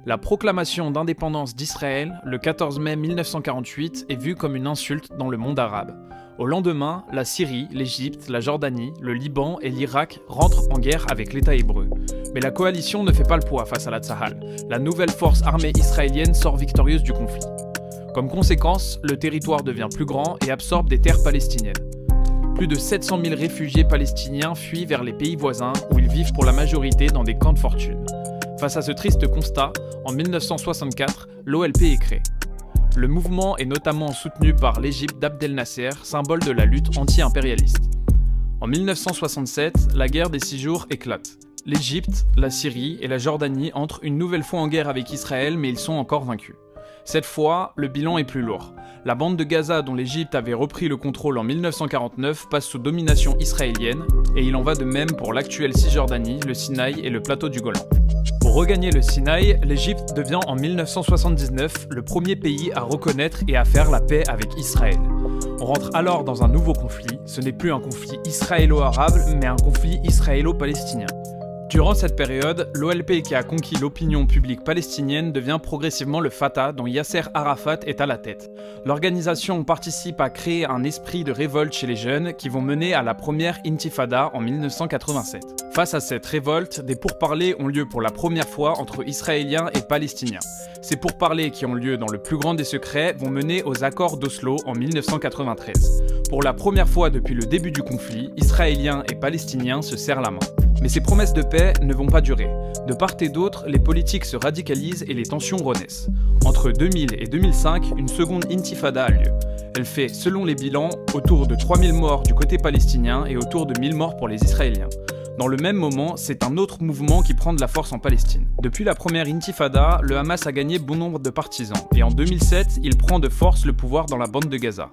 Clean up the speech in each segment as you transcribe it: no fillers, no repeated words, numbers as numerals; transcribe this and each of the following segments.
La proclamation d'indépendance d'Israël, le 14 mai 1948, est vue comme une insulte dans le monde arabe. Au lendemain, la Syrie, l'Égypte, la Jordanie, le Liban et l'Irak rentrent en guerre avec l'État hébreu. Mais la coalition ne fait pas le poids face à la Tzahal. La nouvelle force armée israélienne sort victorieuse du conflit. Comme conséquence, le territoire devient plus grand et absorbe des terres palestiniennes. Plus de 700 000 réfugiés palestiniens fuient vers les pays voisins où ils vivent pour la majorité dans des camps de fortune. Face à ce triste constat, en 1964, l'OLP est créée. Le mouvement est notamment soutenu par l'Égypte d'Abdel Nasser, symbole de la lutte anti-impérialiste. En 1967, la guerre des 6 jours éclate. L'Égypte, la Syrie et la Jordanie entrent une nouvelle fois en guerre avec Israël, mais ils sont encore vaincus. Cette fois, le bilan est plus lourd. La bande de Gaza dont l'Égypte avait repris le contrôle en 1949 passe sous domination israélienne, et il en va de même pour l'actuelle Cisjordanie, le Sinaï et le plateau du Golan. Pour regagner le Sinaï, l'Égypte devient en 1979 le premier pays à reconnaître et à faire la paix avec Israël. On rentre alors dans un nouveau conflit, ce n'est plus un conflit israélo-arabe, mais un conflit israélo-palestinien. Durant cette période, l'OLP qui a conquis l'opinion publique palestinienne devient progressivement le Fatah dont Yasser Arafat est à la tête. L'organisation participe à créer un esprit de révolte chez les jeunes qui vont mener à la première Intifada en 1987. Face à cette révolte, des pourparlers ont lieu pour la première fois entre Israéliens et Palestiniens. Ces pourparlers qui ont lieu dans le plus grand des secrets vont mener aux accords d'Oslo en 1993. Pour la première fois depuis le début du conflit, Israéliens et Palestiniens se serrent la main. Mais ces promesses de paix ne vont pas durer. De part et d'autre, les politiques se radicalisent et les tensions renaissent. Entre 2000 et 2005, une seconde intifada a lieu. Elle fait, selon les bilans, autour de 3000 morts du côté palestinien et autour de 1000 morts pour les Israéliens. Dans le même moment, c'est un autre mouvement qui prend de la force en Palestine. Depuis la première intifada, le Hamas a gagné bon nombre de partisans, et en 2007, il prend de force le pouvoir dans la bande de Gaza.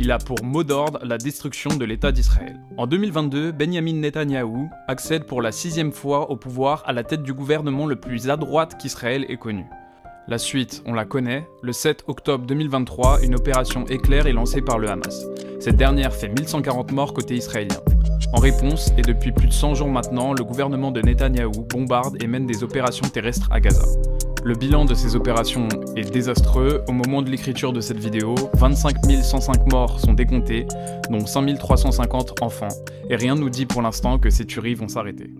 Il a pour mot d'ordre la destruction de l'État d'Israël. En 2022, Benyamin Netanyahou accède pour la 6e fois au pouvoir à la tête du gouvernement le plus à droite qu'Israël ait connu. La suite, on la connaît. Le 7 octobre 2023, une opération éclair est lancée par le Hamas. Cette dernière fait 1140 morts côté israélien. En réponse, et depuis plus de 100 jours maintenant, le gouvernement de Netanyahou bombarde et mène des opérations terrestres à Gaza. Le bilan de ces opérations est désastreux. Au moment de l'écriture de cette vidéo, 25 105 morts sont décomptés, dont 5 350 enfants, et rien ne nous dit pour l'instant que ces tueries vont s'arrêter.